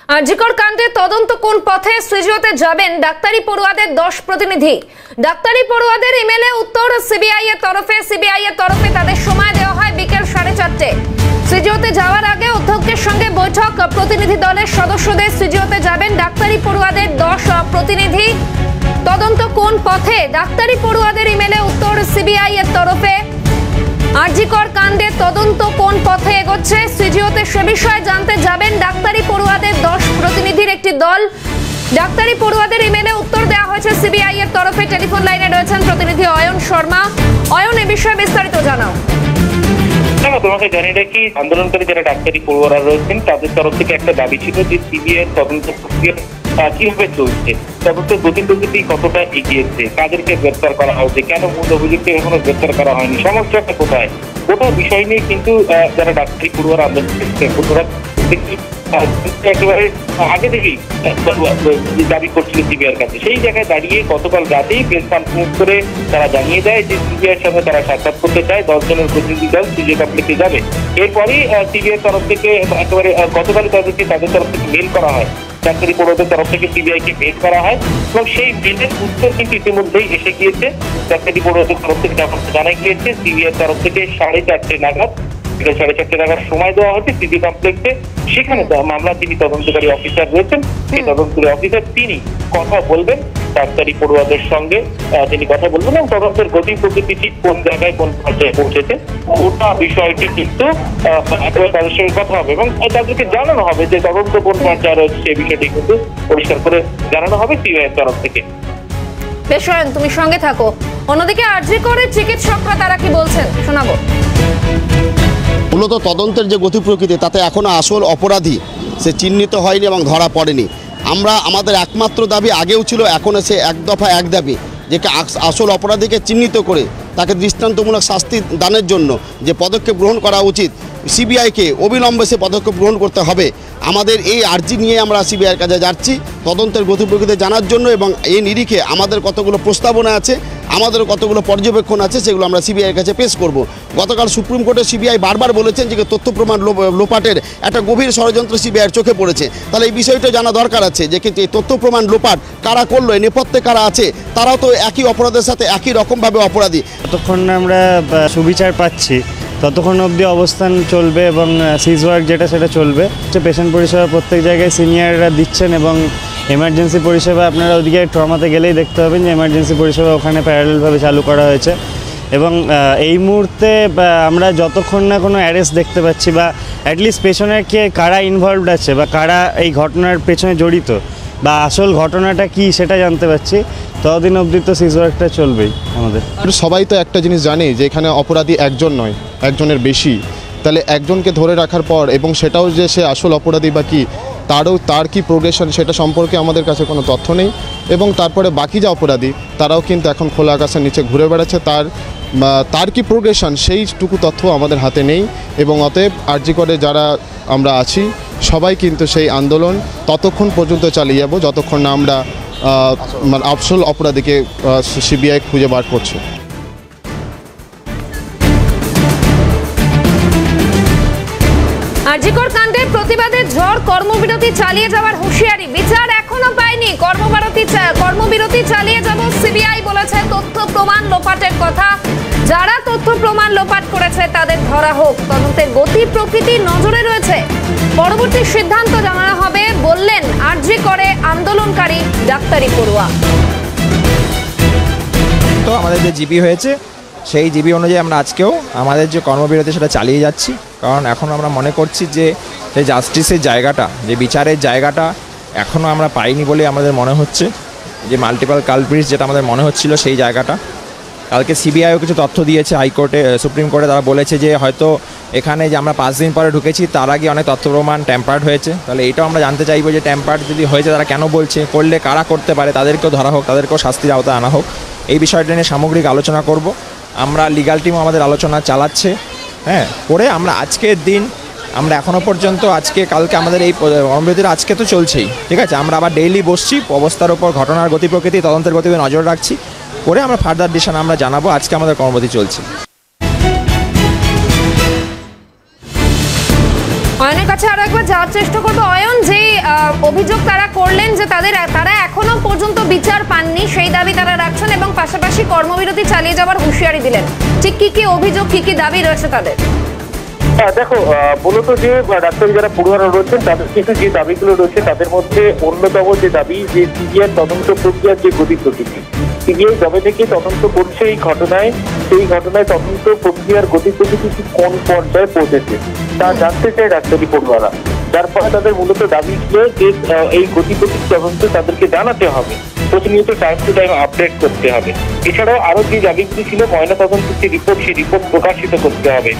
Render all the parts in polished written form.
আরজিকর কাণ্ডে তদন্ত কোন পথে সিজিওতে যাবেন ডাক্তারি পড়ুয়াদের 10 প্রতিনিধি। ডাক্তারি পড়ুয়াদের ইমেলে উত্তর সিবিআই এর তরফে তাদের সময় দেওয়া হয় বিকেল 4:30। সিজিওতে যাওয়ার আগে অধ্যক্ষের সঙ্গে বৈঠক। প্রতিনিধি দলের সদস্যদের সিজিওতে যাবেন ডাক্তারি পড়ুয়াদের 10 প্রতিনিধি। তদন্ত কোন পথে ডাক্তারি পড়ুয়াদের ইমেলে উত্তর সিবিআই এর তরফে। আরজিকর কাণ্ডে তদন্ত কোন পথে এগোচ্ছে সিজিওতে সে বিষয়ে জানতে যাবেন ডাক্তারি পড়ুয়াদের 10 প্রতিনিধির একটি দল। ডাক্তারি পড়ুয়াদের ইমেলে উত্তর দেওয়া হয়েছে সিবিআই এর তরফে। টেলিফোন লাইনে রয়েছেন প্রতিনিধি অয়ন শর্মা। অয়ন, এ বিষয়ে বিস্তারিত জানাও। তোমাকে জানিয়ে রাখি, আন্দোলনকারী যারা ডাক্তারি পড়ুয়ারা রয়েছেন তাদের তরফ থেকে একটা দাবি ছিল যে সিবিআই তদন্ত প্রক্রিয়া কিভাবে চলছে, তদন্তের গতি প্রকৃতি কতটা এগিয়েছে, কাদেরকে গ্রেপ্তার করা হয়েছে, কেন মূল অভিযুক্ত এখনো গ্রেপ্তার করা হয়নি, সমস্যাটা কোথায়, গোটা বিষয় নিয়ে কিন্তু যারা ডাক্তারি পড়ুয়ারা আন্দোলন একেবারে আগে থেকেই দাবি করছিল সিবিআইয়ের কাছে। সেই জায়গায় দাঁড়িয়ে গতকাল রাতেই প্রেস কনফারেন্স করে তারা জানিয়ে দেয় যে সিবিআইয়ের সঙ্গে তারা সাক্ষাৎ করতে চায়। 10 জনের প্রতিনিধি দল সিজিও কমপ্লেক্সে যাবে। এরপরই সিবিআইয়ের তরফ থেকে একেবারে গতকালই তাদের তরফ থেকে মেল করা হয়, ডাক্তারি পড়ুয়াদের তরফ থেকে সিবিআইকে মেল করা হয় এবং সেই মেলের উত্তর কিন্তু ইতিমধ্যেই এসে গিয়েছে। ডাক্তারি পড়ুয়াদের তরফ থেকে জানা গিয়েছে সিবিআইয়ের তরফ থেকে 4:30 নাগাদ সময় দেওয়া হচ্ছে সিজি কমপ্লেক্সে। সেখানে মামলা যিনি তদন্তকারী অফিসার রয়েছেন, সেই তদন্তকারী অফিসার তিনি কথা বলবেন ডাক্তারি পড়ুয়াদের সঙ্গে। তিনি কথা বলবেন এবং তদন্তের গতি প্রকৃতি ঠিক কোন জায়গায় কোন পর্যায়ে পৌঁছেছে গোটা বিষয়টি কিন্তু তাদের সঙ্গে কথা হবে এবং তাদেরকে জানানো হবে যে তদন্ত কোন পর্যায়ে রয়েছে সেই বিষয়টি কিন্তু পরিষ্কার করে জানানো হবে সিবিআই এর তরফ থেকে। বেশ অয়ন, তুমি সঙ্গে থাকো। অন্যদিকে আরজিকরের চিকিৎসকরা তারা কি বলছেন শোনাবো। মূলত তদন্তের যে গতি প্রকৃতি তাতে এখনো আসল অপরাধী সে চিহ্নিত হয়নি এবং ধরা পড়েনি। আমাদের একমাত্র দাবি আগেও ছিল, এখনও সে এক দফা এক দাবি যে আসল অপরাধীকে চিহ্নিত করে তাকে দৃষ্টান্তমূলক শাস্তি দানের জন্য যে পদক্ষেপ গ্রহণ করা উচিত, সিবিআইকে অবিলম্বে সে পদক্ষেপ গ্রহণ করতে হবে। আমাদের এই আর্জি নিয়ে আমরা সিবিআইয়ের কাছে যাচ্ছি তদন্তের গতি প্রকৃতি জানার জন্য এবং এই নিরিখে আমাদের কতগুলো প্রস্তাবনা আছে, আমাদের কতগুলো পর্যবেক্ষণ আছে, সেগুলো আমরা সিবিআইয়ের কাছে পেশ করব। গতকাল সুপ্রিম কোর্টে সিবিআই বারবার বলেছেন যে তথ্য প্রমাণ লোপাটের একটা গভীর ষড়যন্ত্র সিবিআইয়ের চোখে পড়েছে। তাহলে এই বিষয়টা জানা দরকার আছে যে কিন্তু এই তথ্য প্রমাণ লোপাট কারা করলো, এই নেপথ্যে কারা আছে, তারাও তো একই অপরাধের সাথে একই রকমভাবে অপরাধী। যতক্ষণ না আমরা সুবিচার পাচ্ছি ততক্ষণ অবধি অবস্থান চলবে এবং সিজ ওয়ার্ক যেটা সেটা চলবে। পেশেন্ট পরিষেবা প্রত্যেক জায়গায় সিনিয়ররা দিচ্ছেন এবং এমার্জেন্সি পরিষেবা আপনারা ওদিকে ট্রমাতে গেলেই দেখতে পাবেন যে এমার্জেন্সি পরিষেবা ওখানে প্যারালালভাবে চালু করা হয়েছে। এবং এই মুহূর্তে আমরা যতক্ষণ না কোনো অ্যারেস্ট দেখতে পাচ্ছি বা অ্যাটলিস্ট পেছনে কারা ইনভলভড আছে বা কারা এই ঘটনার পেছনে জড়িত বা আসল ঘটনাটা কি সেটা জানতে পারছি, ততদিন অবধি তো সিজ ওয়ার্কটা চলবেই আমাদের। সবাই তো একটা জিনিস জানে যে এখানে অপরাধী একজন নয়, একজনের বেশি। তাহলে একজনকে ধরে রাখার পর এবং সেটাও যে সে আসল অপরাধী বা কি তার কি প্রোগ্রেশন সেটা সম্পর্কে আমাদের কাছে কোনো তথ্য নেই। এবং তারপরে বাকি যে অপরাধী তারাও কিন্তু এখন খোলা আকাশের নিচে ঘুরে বেড়াচ্ছে, তার কি প্রোগ্রেশন সেইটুকু তথ্য আমাদের হাতে নেই। এবং অতএব আরজিকরে যারা আমরা আছি সবাই কিন্তু সেই আন্দোলন ততক্ষণ পর্যন্ত চালিয়ে যাব যতক্ষণ না আমরা আসল অপরাধীকে সিবিআই খুঁজে বার করছে। আরজিকর কাণ্ডের প্রতিবাদে ঝড়, কর্মবিরতি চালিয়ে যাওয়ার হুঁশিয়ারি। বিচার এখনো পায়নি, কর্মবিরতি চালিয়ে যাব সিবিআই বলেছে। তথ্য প্রমাণ লোপাটের কথা, যারা তথ্য প্রমাণ লোপাট করেছে তাদের ধরা হোক। তদন্তের গতি প্রকৃতি নজরে রয়েছে, পরবর্তী সিদ্ধান্ত জানানো হবে বললেন আরজিকরে আন্দোলনকারী ডাক্তারি পড়ুয়া। তো আমাদের যে জিপি হয়েছে সেই জিপি অনুযায়ী আমরা আজকেও আমাদের যে কর্মবিরতি সেটা চালিয়ে যাচ্ছি, কারণ এখন আমরা মনে করছি যে জাস্টিসের জায়গাটা, যে বিচারের জায়গাটা এখনও আমরা পাইনি বলে আমাদের মনে হচ্ছে, যে মাল্টিপল কালপ্রিটস যেটা আমাদের মনে হচ্ছিল সেই জায়গাটা। কালকে সিবিআইও কিছু তথ্য দিয়েছে হাইকোর্টে, সুপ্রিম কোর্টে তারা বলেছে যে হয়তো এখানে যে আমরা 5 দিন পরে ঢুকেছি তার আগে অনেক তথ্য প্রমাণ ট্যাম্পার্ড হয়েছে। তাহলে এটাও আমরা জানতে চাইবো যে ট্যাম্পার্ড যদি হয়েছে তারা কেন বলছে, করলে কারা করতে পারে, তাদেরকেও ধরা হোক, তাদেরকেও শাস্তির আওতায় আনা হোক। এই বিষয়টা নিয়ে সামগ্রিক আলোচনা করব। আমরা লিগাল টিমও আমাদের আলোচনা চালাচ্ছে, করে আমরা আজকের দিন আমরা এখনও পর্যন্ত কালকে আমাদের এই কর্মবিরতিটা আজকে তো চলছেই, ঠিক আছে। আমরা আবার ডেইলি বসছি, অবস্থার উপর ঘটনার গতি প্রকৃতি তদন্তের গতিতে নজর রাখছি, করে আমরা ফার্দার ডিসিশন আমরা জানাবো। আজকে আমাদের কর্মবিরতি চলছে। অয়নের কাছে আরো একবার যাওয়ার চেষ্টা করবো। অয়ন, যে অভিযোগ তারা করলেন যে তারা এখনো পর্যন্ত বিচার পাননি, সেই দাবি তারা রাখছেন এবং পাশাপাশি কর্মবিরতি চালিয়ে যাওয়ার হুঁশিয়ারি দিলেন। ঠিক কি অভিযোগ, কি দাবি রয়েছে তাদের? দেখো, মূলত যে ডাক্তারি যারা পড়ুয়ারা রয়েছেন তাদের কিন্তু যে দাবিগুলো রয়েছে তাদের মধ্যে অন্যতম যে দাবি যে সিবিআই তদন্ত প্রক্রিয়ার যে গতি প্রকৃতি, সিবিআই যবে থেকে তদন্ত করছে এই ঘটনায়, সেই ঘটনায় তদন্ত প্রক্রিয়ার গতি প্রকৃতি কোন পর্যায়ে পৌঁছেছে তা জানতে চায় ডাক্তারি পড়ুয়ারা। যার ফলে তাদের মূলত দাবি ছিল যে এই গতি প্রকৃতি তদন্ত তাদেরকে জানাতে হবে, প্রতিনিয়ত টাইম টু টাইম আপডেট করতে হবে। এছাড়াও আরো যে দাবিগুলি ছিল ময়নাতদন্তের যে রিপোর্ট, সেই রিপোর্ট প্রকাশিত করতে হবে,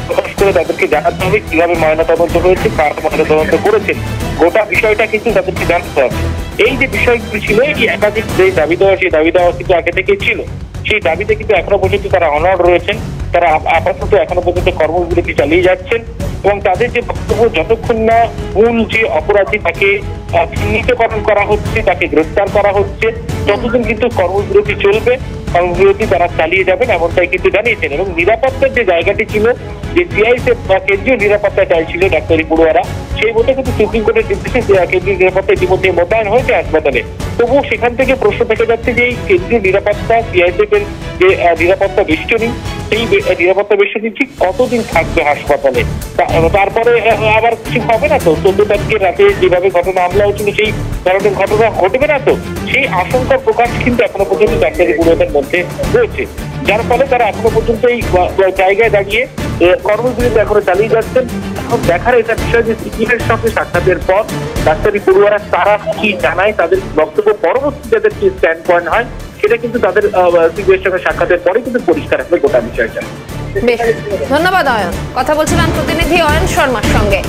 প্রকাশ করে তাদেরকে জানাতে হবে কিভাবে ময়নাতদন্ত হয়েছে, কার ময়নাতদন্ত করেছেন, গোটা বিষয়টা কিন্তু তাদেরকে জানতে হবে। এই যে বিষয়গুলি ছিল, এই একাধিক যে দাবি দেওয়া, সেই দাবি দেওয়া কিন্তু আগে থেকে ছিল। সেই দাবিতে কিন্তু এখনো পর্যন্ত তারা অনড় রয়েছেন। তারা আপাতত এখনো পর্যন্ত কর্মবিরতি চালিয়ে যাচ্ছেন এবং তাদের যে বক্তব্য, যতক্ষণ না মূল যে অপরাধী তাকে চিহ্নিতকরণ করা হচ্ছে, তাকে গ্রেফতার করা হচ্ছে, ততদিন কিন্তু কর্মবিরতি চলবে। কর্মবিরতি তারা চালিয়ে যাবেন এমনটাই কিন্তু জানিয়েছেন। এবং নিরাপত্তার যে জায়গাটি ছিল, যে সিআইএসএফ কেন্দ্রীয় নিরাপত্তা চাইছিল ডাক্তারি পড়ুয়ারা, সেই মতো কিন্তু সুপ্রিম কোর্টের নির্দেশে কেন্দ্রীয় নিরাপত্তা ইতিমধ্যে মোতায়েন হয়েছে হাসপাতালে। তবুও সেখান থেকে প্রশ্ন থেকে যাচ্ছে যে এই কেন্দ্রীয় নিরাপত্তা, সিআইএসএফ এর যে নিরাপত্তা বেষ্টনী, সেই নিরাপত্তা বেষ্টনী ঠিক কতদিন থাকবে হাসপাতালে? তারপরে আবার কিছু হবে না তো? 14 তারিখের রাতে যেভাবে ঘটনা হামলা হচ্ছিল সেই ধরনের ঘটনা ঘটবে না তো? সেই আশঙ্কার প্রকাশ কিন্তু এখনো পর্যন্ত ডাক্তারি পড়ুয়াদের মধ্যে রয়েছে। যার ফলে তারা এখনো পর্যন্ত এই জায়গায় দাঁড়িয়ে কর্মবিরতি এখনো চালিয়ে যাচ্ছেন। এখন দেখার এটা বিষয় যে সিপিএর সঙ্গে সাক্ষাতের পর ডাক্তারি পড়ুয়ারা তারা কি জানায়, তাদের বক্তব্য পরবর্তী যাদের কি স্ট্যান্ড পয়েন্ট হয়, সেটা কিন্তু তাদের সিপিএর সঙ্গে সাক্ষাতের পরে কিন্তু পরিষ্কার হবে গোটা বিষয়টা। বেশ, ধন্যবাদ অয়ন। কথা বলছিলাম প্রতিনিধি অয়ন শর্মার সঙ্গে।